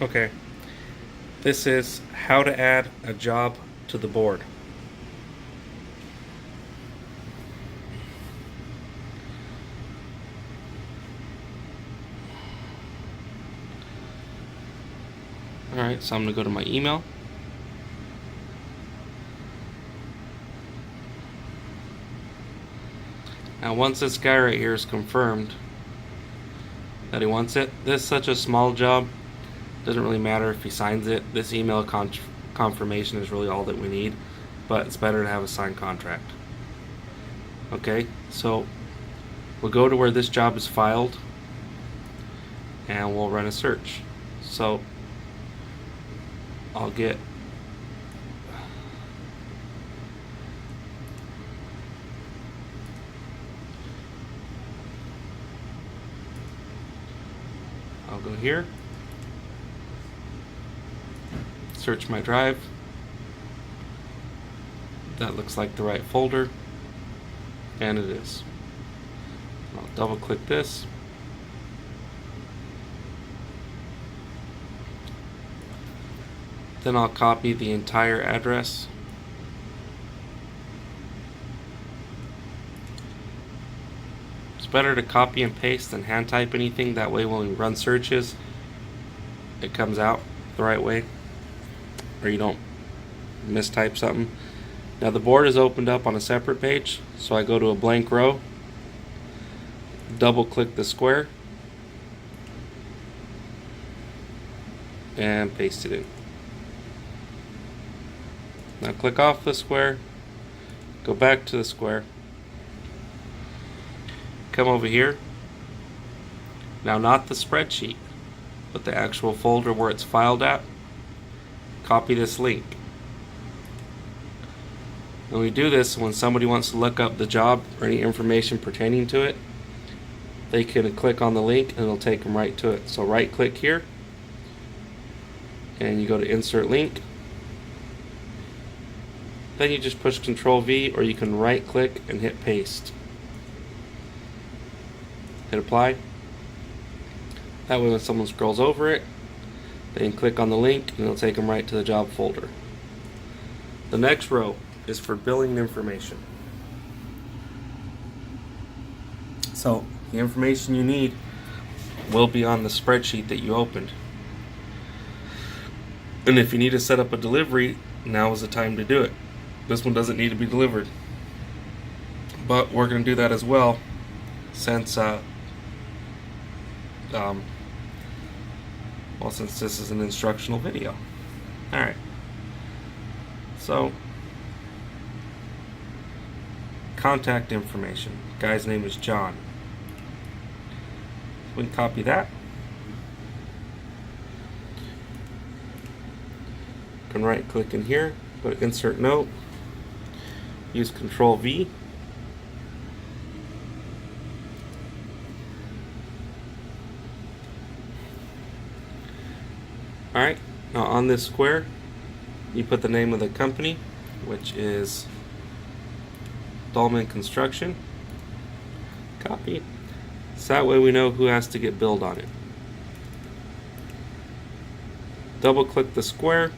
Okay, this is how to add a job to the board. Alright, so I'm going to go to my email. Now once this guy right here is confirmed that he wants it, this is such a small job, doesn't really matter if he signs it. This email confirmation is really all that we need, but it's better to have a signed contract. Okay, so we'll go to where this job is filed and we'll run a search. So I'll get I'll go here, search my drive. That looks like the right folder, and it is. I'll double click this. Then I'll copy the entire address. It's better to copy and paste than hand type anything. That way when we run searches, it comes out the right way, or you don't mistype something. Now the board is opened up on a separate page, so I go to a blank row, double click the square, and paste it in. Now click off the square, go back to the square, come over here. Now not the spreadsheet, but the actual folder where it's filed at. Copy this link. When we do this, when somebody wants to look up the job or any information pertaining to it, they can click on the link and it'll take them right to it. So right click here and you go to insert link. Then you just push Control V, or you can right click and hit paste. Hit apply. That way when someone scrolls over it, they can click on the link and it'll take them right to the job folder. The next row is for billing information. So the information you need will be on the spreadsheet that you opened. And if you need to set up a delivery, now is the time to do it. This one doesn't need to be delivered, but we're going to do that as well, since since this is an instructional video. Alright, so contact information. Guy's name is John. We can copy that. Can right click in here, go to insert note, use Control V. Alright, now on this square, you put the name of the company, which is Dolman Construction. Copy. So that way we know who has to get billed on it. Double click the square,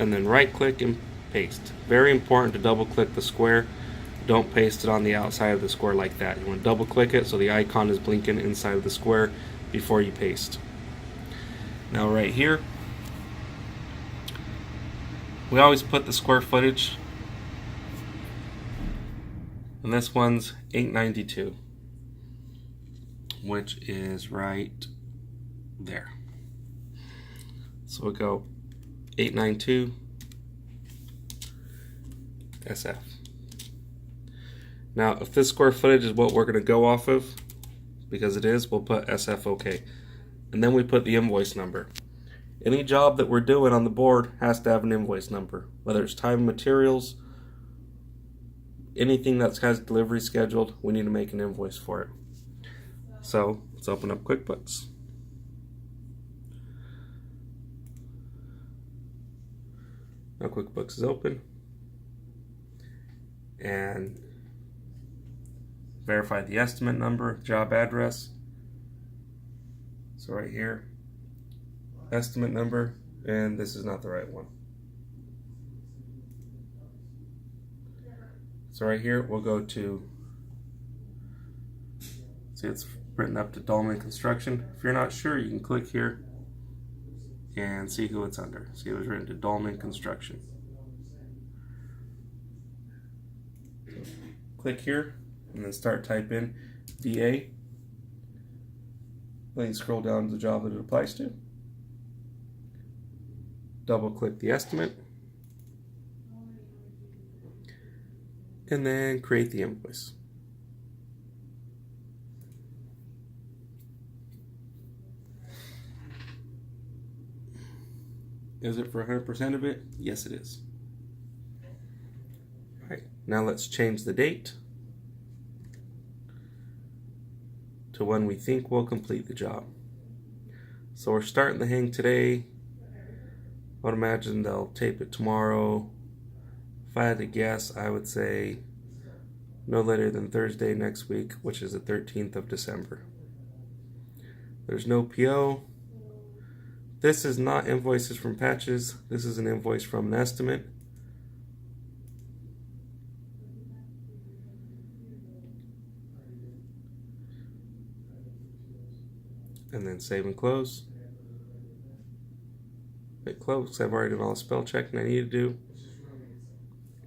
and then right click and paste. Very important to double click the square. Don't paste it on the outside of the square like that. You want to double click it so the icon is blinking inside of the square before you paste. Now right here, we always put the square footage, and this one's 892, which is right there. So we'll go 892 SF. Now if this square footage is what we're going to go off of, because it is, we'll put SF OK. And then we put the invoice number. Any job that we're doing on the board has to have an invoice number, whether it's time and materials, anything that has delivery scheduled, we need to make an invoice for it. So let's open up QuickBooks. Now QuickBooks is open, and verify the estimate number, job address. So right here, estimate number, and this is not the right one. So right here, we'll go to, see it's written up to Dolman Construction. If you're not sure, you can click here and see who it's under. See, it was written to Dolman Construction. Click here and then start type in DA. Then you scroll down to the job that it applies to. Double click the estimate. And then create the invoice. Is it for 100% of it? Yes, it is. All right, now let's change the date to when we think we'll complete the job. So we're starting the hang today. I would imagine they'll tape it tomorrow. If I had to guess, I would say no later than Thursday next week, which is the 13th of December. There's no PO. This is not invoices from Patches. This is an invoice from an estimate. And then save and close. Hit close because I've already done all the spell checking I need to do.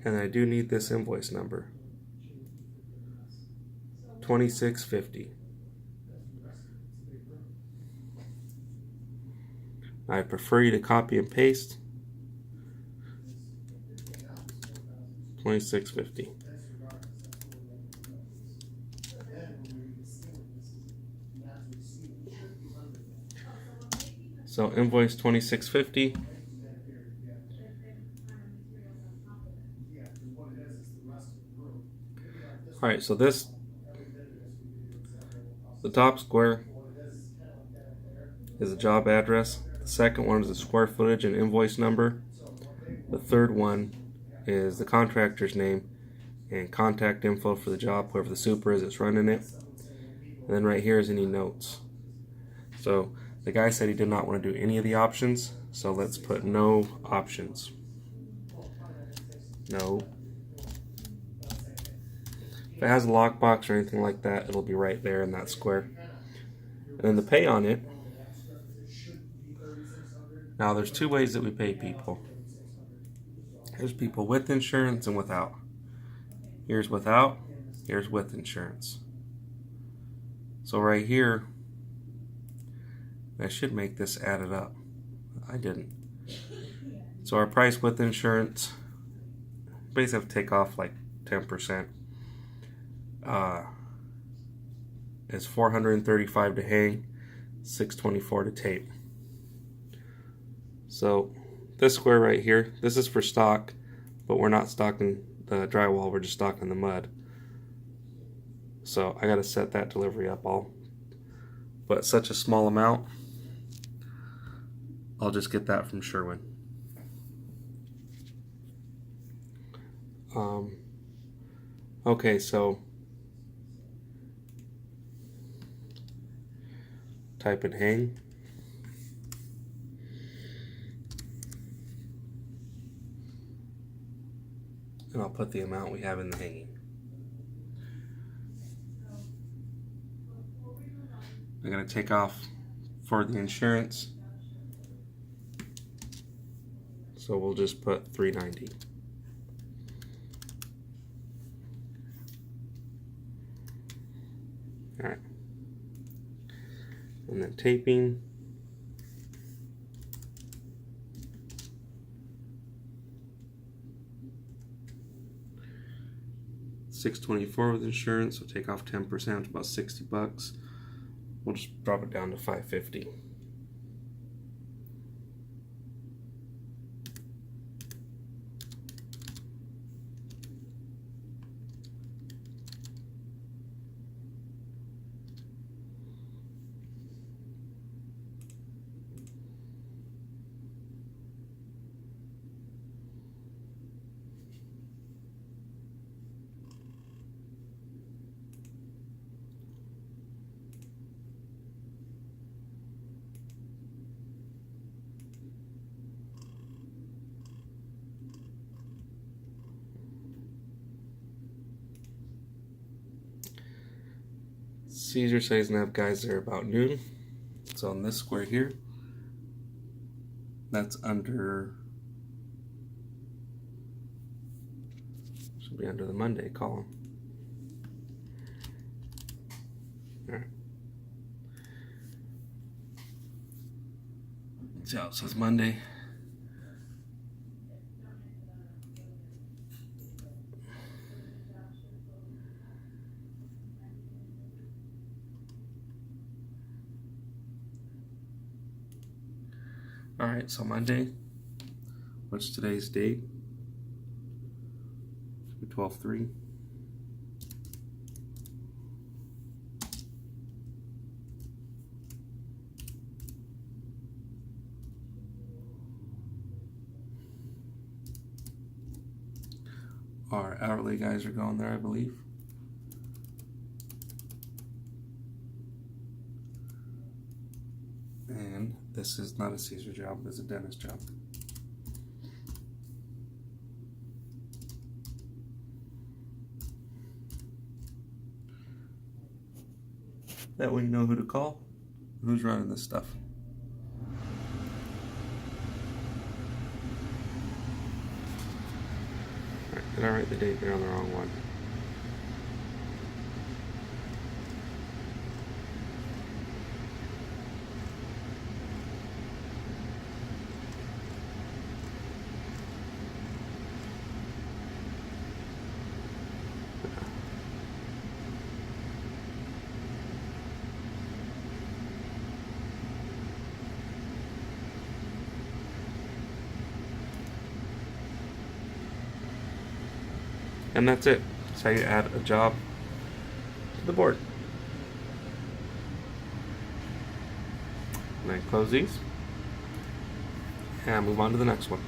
And I do need this invoice number. 2650. I prefer you to copy and paste. 2650. So invoice 2650. All right, so this, the top square is the job address. The second one is the square footage and invoice number. The third one is the contractor's name and contact info for the job, whoever the super is that's running it. And then right here is any notes. So the guy said he did not want to do any of the options, so let's put no options. No. If it has a lockbox or anything like that, it'll be right there in that square. And then the pay on it. Now there's two ways that we pay people. There's people with insurance and without. Here's without, here's with insurance. So right here, I should make this added up. I didn't. So our price with insurance, basically have to take off like 10%. Is $435 to hang, $624 to tape. So this square right here, this is for stock, but we're not stocking the drywall, we're just stocking the mud. So I gotta set that delivery up all. But such a small amount, I'll just get that from Sherwin. Okay, so type in hang. And I'll put the amount we have in the hanging. I'm going to take off for the insurance. So we'll just put $390. All right. And then taping. $624 with insurance, so take off 10%, about $60. We'll just drop it down to $550. Caesar says he's gonna have guys there about noon. So in this square here, that's under, should be under the Monday column. All right. See how it says Monday. All right, so Monday, what's today's date? 12/3. Our hourly guys are going there, I believe. And this is not a Caesar job, it's a dentist job. That way you know who to call, who's running this stuff. Alright, did I write the date there on the wrong one? And that's it. That's how you add a job to the board. And I close these and move on to the next one.